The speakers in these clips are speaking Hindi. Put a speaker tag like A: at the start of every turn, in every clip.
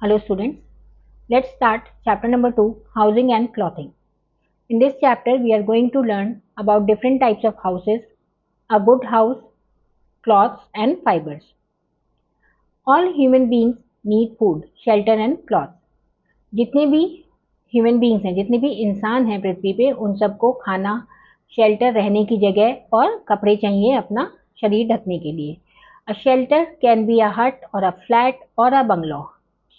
A: Hello students, let's start chapter number 2, housing and clothing. In this chapter we are going to learn about different types of houses, a good house, cloths and fibers. All human beings need food, shelter and cloths. जितने भी ह्यूमन बींग्स हैं, जितने भी इंसान हैं पृथ्वी पे, उन सबको खाना, शेल्टर, रहने की जगह और कपड़े चाहिए अपना शरीर ढकने के लिए. A shelter can be a हट और अ फ्लैट और अ बंगलो.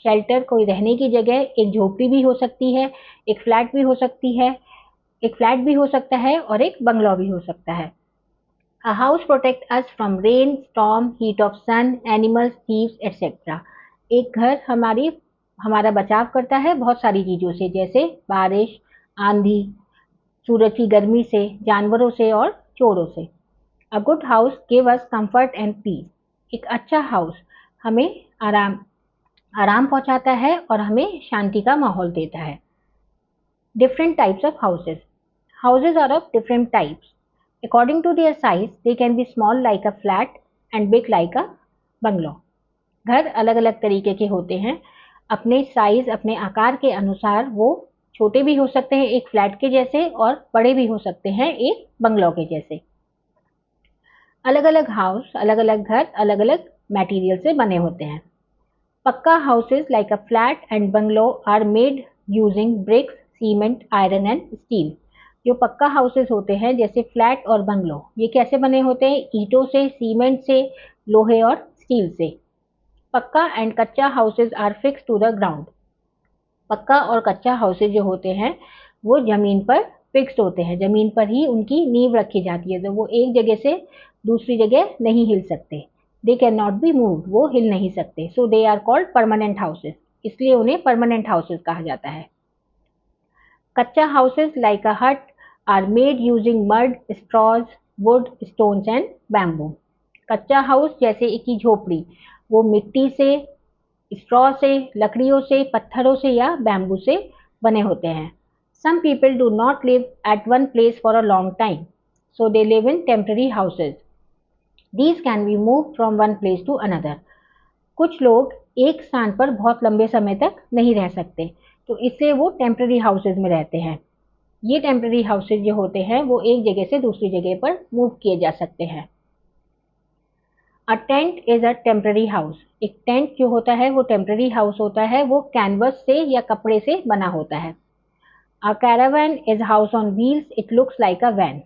A: शेल्टर कोई रहने की जगह, एक झोपड़ी भी हो सकती है, एक फ्लैट भी हो सकती है, एक फ्लैट भी हो सकता है और एक बंगलो भी हो सकता है. A house protect us from rain, storm, heat of sun, animals, thieves etcetera. एक घर हमारा बचाव करता है बहुत सारी चीज़ों से, जैसे बारिश, आंधी, सूरज की गर्मी से, जानवरों से और चोरों से. A good house give us comfort and peace. एक अच्छा हाउस हमें आराम पहुंचाता है और हमें शांति का माहौल देता है. Different types of houses. Houses are of different types. According to their size, they can be small like a flat and big like a bungalow. घर अलग अलग तरीके के होते हैं. अपने साइज, अपने आकार के अनुसार वो छोटे भी हो सकते हैं एक फ्लैट के जैसे, और बड़े भी हो सकते हैं एक बंगलो के जैसे. अलग अलग हाउस, अलग अलग घर, अलग अलग मटेरियल से बने होते हैं. Pucca houses like a flat and bungalow are made using bricks, cement, iron and steel. जो पक्का हाउसेज होते हैं जैसे फ्लैट और बंगलो, ये कैसे बने होते हैं? ईंटों से, सीमेंट से, लोहे और स्टील से. Pucca and kutcha houses are fix to the ground. Pucca और कच्चा हाउसेज जो होते हैं वो जमीन पर फिक्स्ड होते हैं, जमीन पर ही उनकी नींव रखी जाती है, तो वो एक जगह से दूसरी जगह नहीं हिल सकते. They can not be move, वो हिल नहीं सकते. So they are called permanent houses, इसलिए उन्हें परमानेंट हाउसेज कहा जाता है. कच्चा houses like a hut are made using mud, straws, wood, stones and bamboo. Kutcha house जैसे एक ही झोपड़ी, वो मिट्टी से, स्ट्रॉ से, लकड़ियों से, पत्थरों से या बैम्बू से बने होते हैं. Some people do not live at one place for a long time, so they live in temporary houses. These can be moved from one place to another. कुछ लोग एक स्थान पर बहुत लंबे समय तक नहीं रह सकते, तो इससे वो टेम्पररी हाउसेज में रहते हैं. ये टेम्पररी हाउसेज जो होते हैं वो एक जगह से दूसरी जगह पर मूव किए जा सकते हैं. A tent is a temporary house. एक टेंट जो होता है वो टेम्पररी हाउस होता है, वो कैनवस से या कपड़े से बना होता है. A caravan is house on wheels, it looks like a van.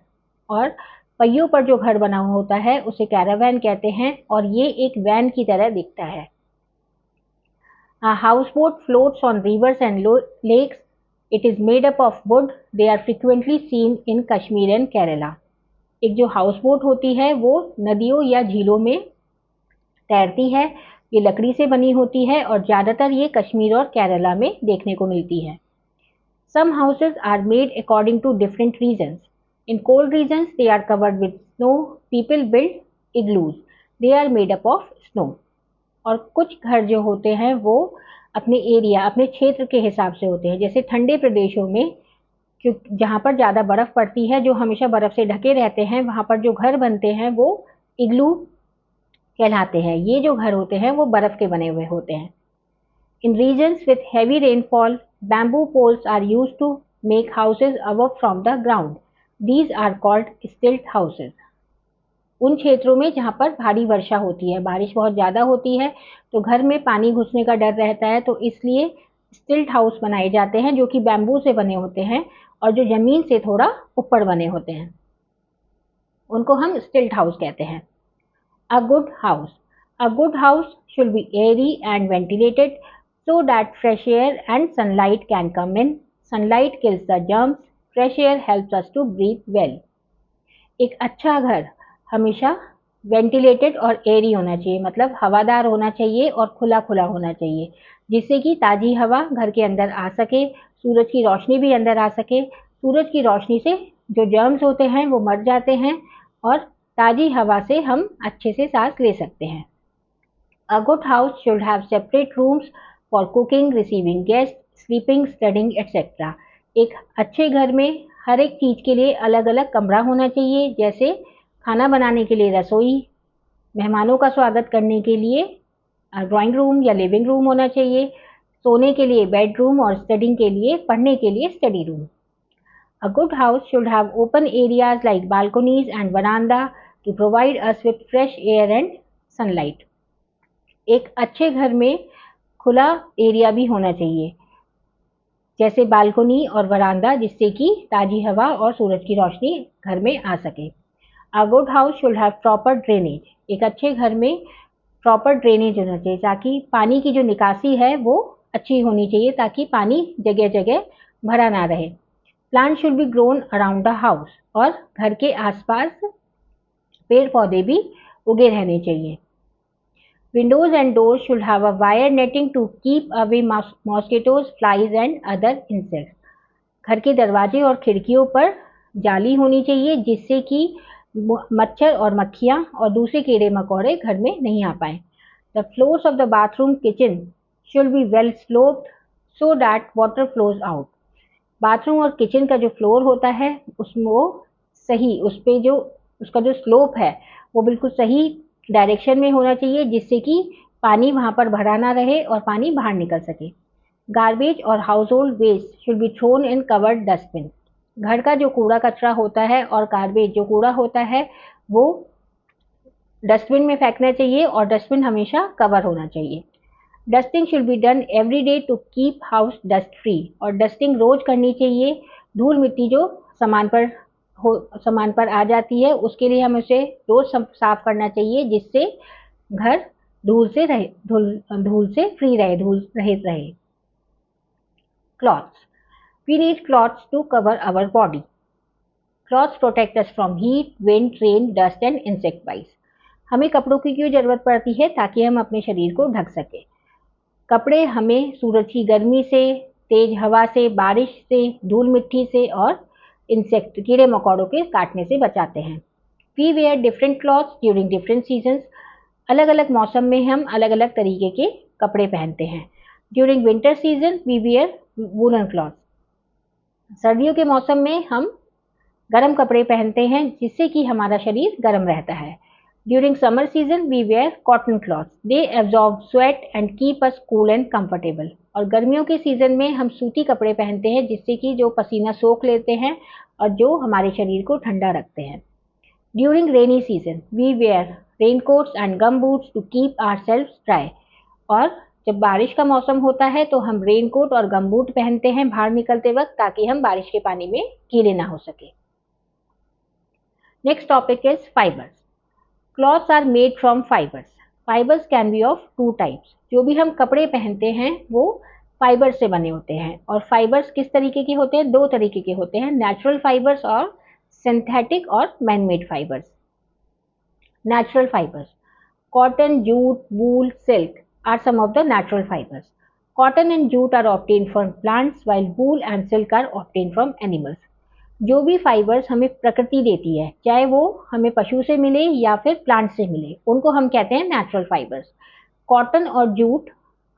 A: और पहियों पर जो घर बना हुआ होता है उसे कैरावैन कहते हैं, और ये एक वैन की तरह दिखता है. A house boat floats on rivers and lakes, it is made up of wood, they are frequently seen in Kashmir and Kerala. एक जो हाउस बोट होती है वो नदियों या झीलों में तैरती है, ये लकड़ी से बनी होती है और ज़्यादातर ये कश्मीर और केरला में देखने को मिलती है. Some houses are made according to different regions. In cold regions, they are covered with snow. People build igloos. They are made up of snow. और कुछ घर जो होते हैं वो अपने एरिया, अपने क्षेत्र के हिसाब से होते हैं. जैसे ठंडे प्रदेशों में, जहाँ पर ज़्यादा बर्फ़ पड़ती है, जो हमेशा बर्फ़ से ढके रहते हैं, वहाँ पर जो घर बनते हैं वो इग्लू कहलाते हैं. ये जो घर होते हैं वो बर्फ़ के बने हुए होते हैं. In regions with heavy rainfall, bamboo poles are used to make houses above from the ground. These are called stilt houses. उन क्षेत्रों में जहाँ पर भारी वर्षा होती है, बारिश बहुत ज़्यादा होती है, तो घर में पानी घुसने का डर रहता है, तो इसलिए स्टिल्ट हाउस बनाए जाते हैं जो कि बैम्बू से बने होते हैं और जो ज़मीन से थोड़ा ऊपर बने होते हैं, उनको हम स्टिल्ट हाउस कहते हैं. A good house. A good house should be airy and ventilated so that fresh air and sunlight can come in. Sunlight kills the germs. Fresh air helps us to breathe well. एक अच्छा घर हमेशा वेंटिलेटेड और एयरी होना चाहिए, मतलब हवादार होना चाहिए और खुला खुला होना चाहिए, जिससे कि ताज़ी हवा घर के अंदर आ सके, सूरज की रोशनी भी अंदर आ सके. सूरज की रोशनी से जो जर्म्स होते हैं वो मर जाते हैं और ताज़ी हवा से हम अच्छे से सांस ले सकते हैं. A good house should have separate rooms for cooking, receiving guests, sleeping, studying, etc. एक अच्छे घर में हर एक चीज़ के लिए अलग अलग कमरा होना चाहिए, जैसे खाना बनाने के लिए रसोई, मेहमानों का स्वागत करने के लिए ड्राइंग रूम या लिविंग रूम होना चाहिए, सोने के लिए बेडरूम और स्टडिंग के लिए, पढ़ने के लिए study room. A good house should have open areas like balconies and veranda to provide us with fresh air and sunlight. एक अच्छे घर में खुला एरिया भी होना चाहिए, जैसे बालकोनी और वरांदा, जिससे कि ताजी हवा और सूरज की रोशनी घर में आ सके। A good house should have proper drainage. एक अच्छे घर में प्रॉपर ड्रेनेज होना चाहिए, ताकि पानी की जो निकासी है वो अच्छी होनी चाहिए, ताकि पानी जगह जगह भरा ना रहे। Plant should be grown around the house, और घर के आसपास पेड़ पौधे भी उगे रहने चाहिए। Windows and doors should have a wire netting to keep away mosquitoes, flies and other insects. घर के दरवाजे और खिड़कियों पर जाली होनी चाहिए, जिससे कि मच्छर और मक्खियाँ और दूसरे कीड़े मकोड़े घर में नहीं आ पाए। The floors of the bathroom kitchen should be well sloped so that water flows out. Bathroom और किचन का जो फ्लोर होता है उसमें वो सही, उस पे जो उसका जो स्लोप है वो बिल्कुल सही डायरेक्शन में होना चाहिए, जिससे कि पानी वहाँ पर भरा ना रहे और पानी बाहर निकल सके। गार्बेज और household waste should be thrown in covered dustbin. घर का जो कूड़ा कचरा होता है और गार्बेज जो कूड़ा होता है वो डस्टबिन में फेंकना चाहिए, और डस्टबिन हमेशा कवर होना चाहिए। Dusting should be done every day to keep house dust free, और डस्टिंग रोज करनी चाहिए। धूल मिट्टी जो सामान पर आ जाती है उसके लिए हमें उसे रोज साफ करना चाहिए, जिससे घर धूल से फ्री रहे, धूल रहित रहे। Cloths. We need cloths to cover our body. Cloths protect us from heat, wind, rain, dust and insect bites. हमें कपड़ों की क्यों जरूरत पड़ती है? ताकि हम अपने शरीर को ढक सके। कपड़े हमें सूरज की गर्मी से, तेज हवा से, बारिश से, धूल मिट्टी से और इंसेक्ट कीड़े मकोड़ों के काटने से बचाते हैं। We wear different clothes during different seasons. अलग अलग मौसम में हम अलग अलग तरीके के कपड़े पहनते हैं। During winter season we wear woolen cloths. सर्दियों के मौसम में हम गर्म कपड़े पहनते हैं, जिससे कि हमारा शरीर गर्म रहता है। During summer season we wear cotton cloths. They absorb sweat and keep us cool and comfortable. और गर्मियों के सीजन में हम सूती कपड़े पहनते हैं, जिससे कि जो पसीना सोख लेते हैं और जो हमारे शरीर को ठंडा रखते हैं। During rainy season we wear raincoats and gumboots to keep ourselves dry. और जब बारिश का मौसम होता है तो हम रेनकोट और गमबूट पहनते हैं बाहर निकलते वक्त, ताकि हम बारिश के पानी में गीले ना हो सके। Next topic is fibres. Clothes are made from fibres. Fibres can be of two types. जो भी हम कपड़े पहनते हैं वो फाइबर से बने होते हैं, और फाइबर्स किस तरीके के होते हैं? दो तरीके के होते हैं, नेचुरल फाइबर्स और सिंथेटिक और man made fibres. Natural fibres, cotton, jute, wool, silk are some of the natural fibers. Cotton and jute are obtained from plants, while wool and silk are obtained from animals. जो भी फाइबर्स हमें प्रकृति देती है, चाहे वो हमें पशु से मिले या फिर प्लांट से मिले, उनको हम कहते हैं नेचुरल फाइबर्स। कॉटन और जूट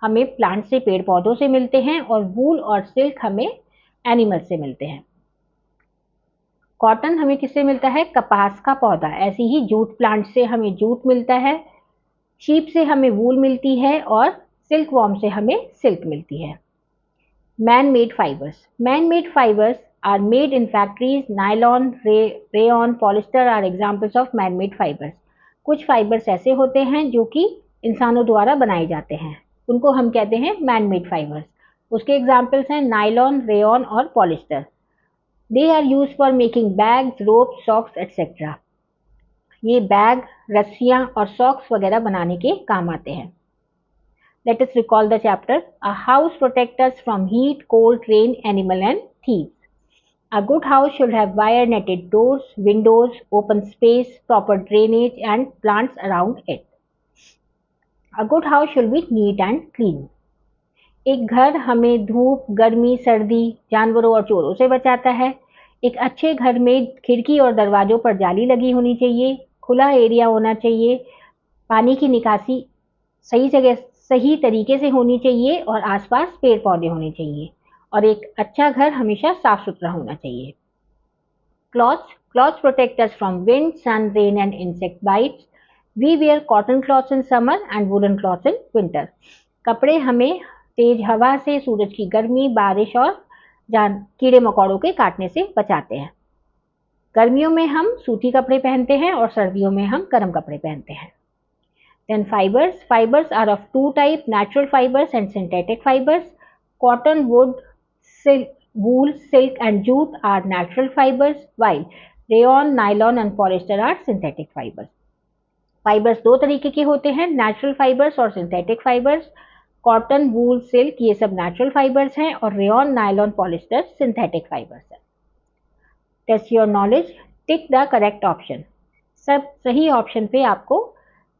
A: हमें प्लांट से, पेड़ पौधों से मिलते हैं, और वूल और सिल्क हमें एनिमल से मिलते हैं। कॉटन हमें किससे मिलता है? कपास का पौधा। ऐसे ही जूट प्लांट से हमें जूट मिलता है, शीप से हमें वूल मिलती है, और सिल्क वॉर्म से हमें सिल्क मिलती है। Man made fibres. Man made fibres are made in factories. Nylon, rayon, polyester are examples of man made fibres. कुछ फाइबर्स ऐसे होते हैं जो कि इंसानों द्वारा बनाए जाते हैं, उनको हम कहते हैं मैन मेड फाइबर्स। उसके एग्जाम्पल्स हैं नायलॉन, रेयॉन और polyester. They are use for making bags, rope, socks etcetera. ये बैग, रस्सियां और सॉक्स वगैरह बनाने के काम आते हैं। Let us recall the chapter. A house protects us from heat, cold, rain, animal and thieves. A good house should have wire netted doors, windows, open space, proper drainage and plants around it. A good house should be neat and clean. एक घर हमें धूप, गर्मी, सर्दी, जानवरों और चोरों से बचाता है। एक अच्छे घर में खिड़की और दरवाजों पर जाली लगी होनी चाहिए, खुला एरिया होना चाहिए, पानी की निकासी सही जगह, सही तरीके से होनी चाहिए, और आसपास पेड़ पौधे होने चाहिए, और एक अच्छा घर हमेशा साफ सुथरा होना चाहिए। Clothes protect us from wind, sun, rain and insect bites. We wear cotton clothes in summer and woollen clothes in winter. कपड़े हमें तेज हवा से, सूरज की गर्मी, बारिश और कीड़े मकोड़ों के काटने से बचाते हैं। गर्मियों में हम सूती कपड़े पहनते हैं और सर्दियों में हम गर्म कपड़े पहनते हैं। Then fibers. Fibers are of two types, natural fibers and synthetic fibers. Cotton, wood, silk, wool, silk and jute are natural fibers, while rayon, nylon and polyester are synthetic fibers. Fibres दो तरीके के होते हैं, नेचुरल फाइबर्स और synthetic fibres. Cotton, wool, silk ये सब नेचुरल फाइबर्स हैं और rayon, nylon, polyester synthetic fibres हैं। Test your knowledge, tick the correct option. सब सही ऑप्शन पे आपको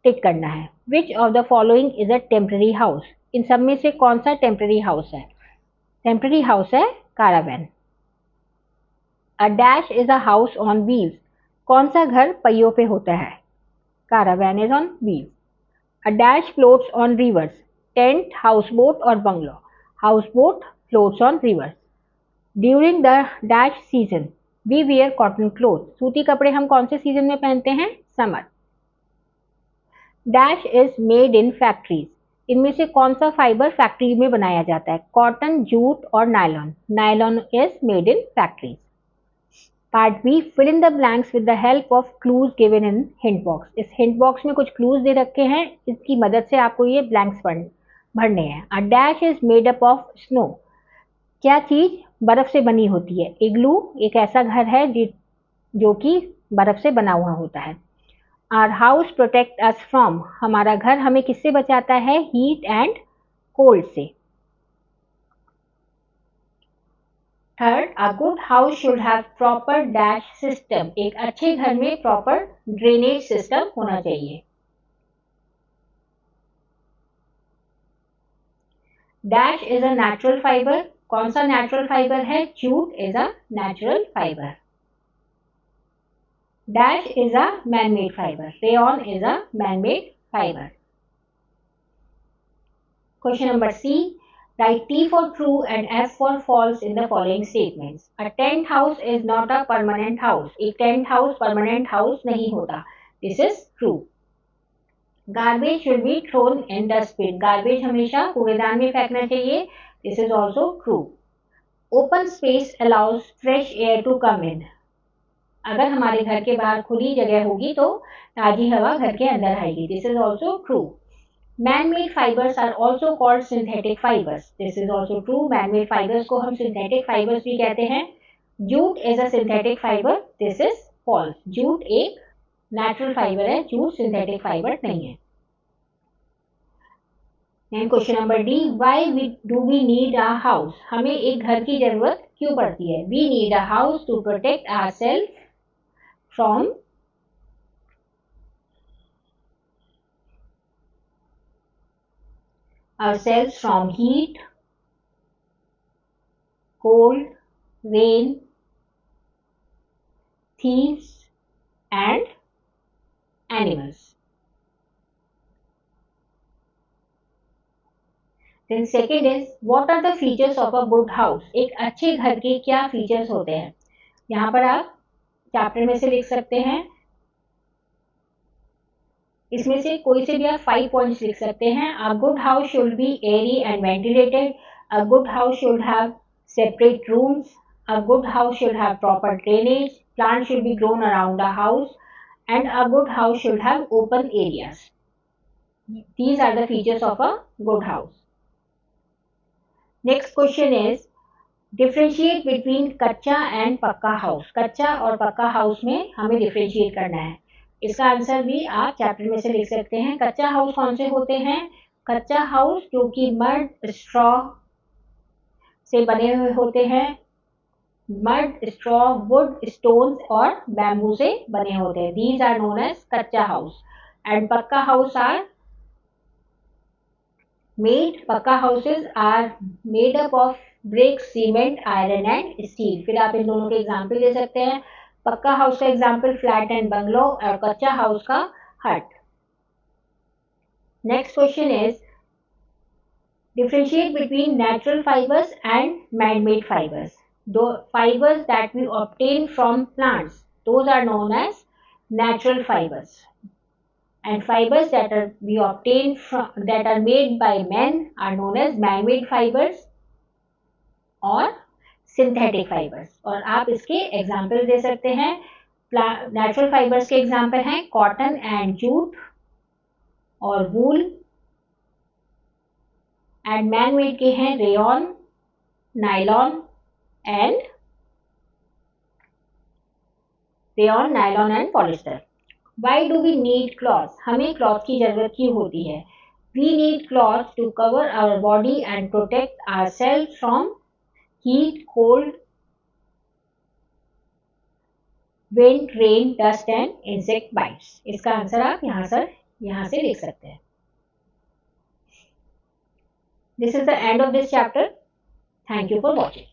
A: टिक करना है। Which of the following is a temporary house? इन सब में से कौन सा टेम्पररी हाउस है? टेम्पररी हाउस है caravan. A dash is a house on wheels. कौन सा घर पहियों पे होता है? Caravan is on wheels. A dash floats on rivers. Tent, houseboat or bungalow. Houseboat floats on rivers. During the dash season, we wear cotton clothes. सूती कपड़े हम कौन से सीजन में पहनते हैं? Summer. Dash is made in factories. इनमें से कौन सा फाइबर फैक्ट्री में बनाया जाता है? कॉटन, जूट और nylon. Nylon is made in factories. Part B, fill in the blanks with the help of clues given in hint box. इस हिंट बॉक्स में कुछ क्लूज दे रखे हैं, इसकी मदद से आपको ये ब्लैंक्स भरने हैं। अ dash is made up of snow. क्या चीज बर्फ से बनी होती है? इग्लू एक ऐसा घर है जो कि बर्फ से बना हुआ होता है। Our house protect us from. हमारा घर हमें किससे बचाता है? हीट एंड कोल्ड से। Third, a good house should have proper dash system. एक अच्छे घर में प्रॉपर ड्रेनेज सिस्टम होना चाहिए। Dash is a natural fibre. कौन सा नेचुरल फाइबर है? Jute is a natural fibre. Dash is a man-made fibre. Rayon is a man-made fibre. Question number C, write T for true and F for false in the following statements. A tent house is not a permanent house. एक tent house permanent house नहीं होता. This is true. Garbage should be thrown in dustbin. Garbage हमेशा कूड़ेदान में फेंकना चाहिए. This is also true. Open space allows fresh air to come in. अगर हमारे घर के बाहर खुली जगह होगी तो ताजी हवा घर के अंदर आएगी. This is also true. Man-made fibers are also called synthetic fibers. This is also true. Man-made fibers को हम synthetic fibers भी कहते हैं. Jute is a synthetic fiber. This is false. Jute एक natural fiber है. Jute synthetic fiber नहीं है. And question number D. Why do we need a house? हमें एक घर की जरूरत क्यों पड़ती है? We need a house to protect ourselves from heat, cold, rain, thieves and animals. Then second is, what are the features of a good house? एक अच्छे घर के क्या फीचर्स होते हैं? यहाँ पर आप चैप्टर में से लिख सकते हैं. इसमें से कोई से भी आप 5 पॉइंट्स लिख सकते हैं. A good house should be airy and ventilated. A good house should have separate rooms. A good house should have proper drainage. Plants should be grown around the house. And a good house should have open areas. These are the features of a good house. Next question is, differentiate between कच्चा and पक्का हाउस. कच्चा और पक्का हाउस में हमें डिफरेंशिएट करना है. इसका आंसर भी आप चैप्टर में से लिख सकते हैं. कच्चा हाउस कौन से होते हैं? कच्चा हाउस जो कि मड, स्ट्रॉ से बने हुए होते हैं. मड, स्ट्रॉ, वुड, स्टोन्स और बैम्बू से बने होते हैं. These are known as kutcha house. And pucca house are made. Pucca houses are made up of brick, cement, iron and steel. फिर आप इन दोनों के एग्जाम्पल दे सकते हैं. पक्का हाउस का एग्जाम्पल फ्लैट एंड बंगलो और कच्चा हाउस का hut. Next question is, differentiate between natural fibres and man made fibres. Those fibres that we obtain from plants, those are known as natural fibres. and fibers that are we obtain from that are made by men are known as man-made fibers और सिंथेटिक फाइबर्स। और आप इसके एग्जाम्पल दे सकते हैं। नेचुरल फाइबर्स के एग्जाम्पल हैं कॉटन एंड जूट और वूल, एंड मैन मेड के हैं rayon, nylon and polyester. Why do we need cloth? हमें क्लॉथ की जरूरत क्यों होती है? We need cloth to cover our body and protect our self from heat, cold, wind, rain, dust and insect bites. इसका आंसर आप यहाँ से लिख सकते हैं। This is the end of this chapter. Thank you for watching.